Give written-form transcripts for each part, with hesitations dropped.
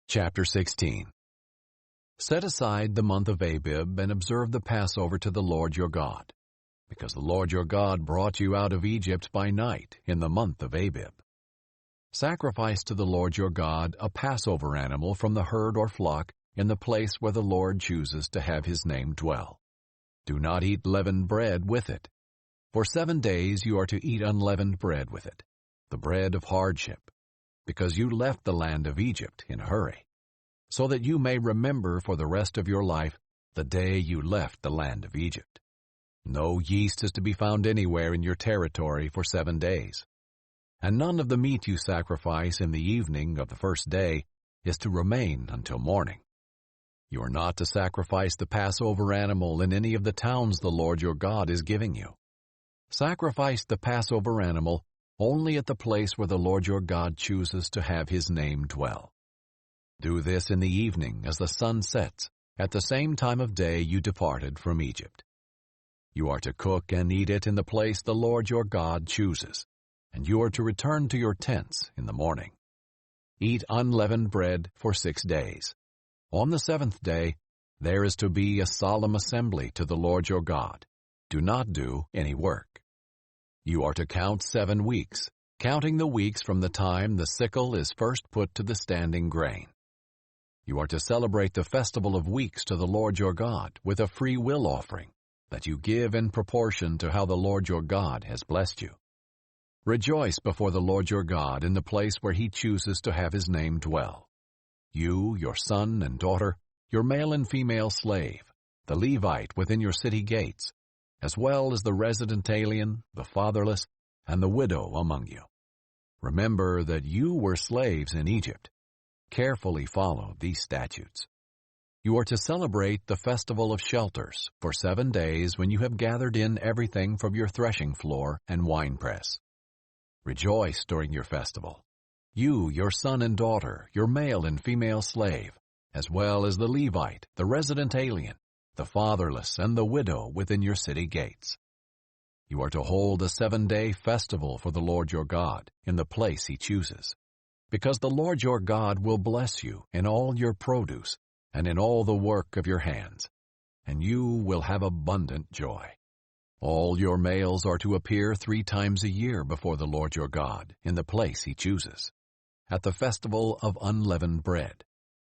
Chapter 16. Set aside the month of Abib and observe the Passover to the Lord your God, because the Lord your God brought you out of Egypt by night in the month of Abib. Sacrifice to the Lord your God a Passover animal from the herd or flock in the place where the Lord chooses to have his name dwell. Do not eat leavened bread with it. For 7 days you are to eat unleavened bread with it, the bread of hardship, because you left the land of Egypt in a hurry, so that you may remember for the rest of your life the day you left the land of Egypt. No yeast is to be found anywhere in your territory for 7 days. And none of the meat you sacrifice in the evening of the first day is to remain until morning. You are not to sacrifice the Passover animal in any of the towns the Lord your God is giving you. Sacrifice the Passover animal only at the place where the Lord your God chooses to have his name dwell. Do this in the evening as the sun sets, at the same time of day you departed from Egypt. You are to cook and eat it in the place the Lord your God chooses, and you are to return to your tents in the morning. Eat unleavened bread for 6 days. On the 7th day, there is to be a solemn assembly to the Lord your God. Do not do any work. You are to count 7 weeks, counting the weeks from the time the sickle is first put to the standing grain. You are to celebrate the festival of weeks to the Lord your God with a free will offering that you give in proportion to how the Lord your God has blessed you. Rejoice before the Lord your God in the place where he chooses to have his name dwell. You, your son and daughter, your male and female slave, the Levite within your city gates, as well as the resident alien, the fatherless, and the widow among you. Remember that you were slaves in Egypt. Carefully follow these statutes. You are to celebrate the festival of shelters for 7 days when you have gathered in everything from your threshing floor and winepress. Rejoice during your festival. You, your son and daughter, your male and female slave, as well as the Levite, the resident alien, the fatherless, and the widow within your city gates. You are to hold a 7-day festival for the Lord your God in the place he chooses, because the Lord your God will bless you in all your produce and in all the work of your hands, and you will have abundant joy. All your males are to appear 3 times a year before the Lord your God in the place he chooses, at the festival of unleavened bread,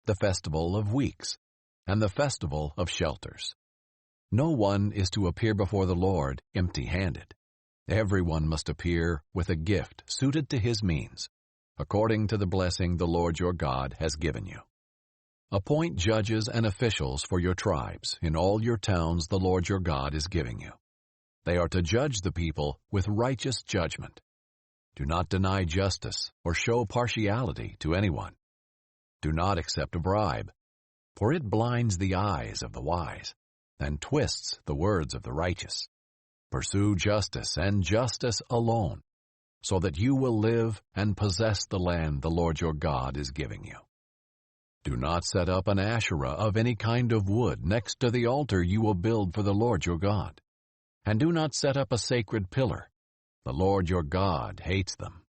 the festival of weeks, and the festival of shelters. No one is to appear before the Lord empty-handed. Everyone must appear with a gift suited to his means, according to the blessing the Lord your God has given you. Appoint judges and officials for your tribes in all your towns the Lord your God is giving you. They are to judge the people with righteous judgment. Do not deny justice or show partiality to anyone. Do not accept a bribe, for it blinds the eyes of the wise and twists the words of the righteous. Pursue justice and justice alone, so that you will live and possess the land the Lord your God is giving you. Do not set up an Asherah of any kind of wood next to the altar you will build for the Lord your God. And do not set up a sacred pillar. The Lord your God hates them.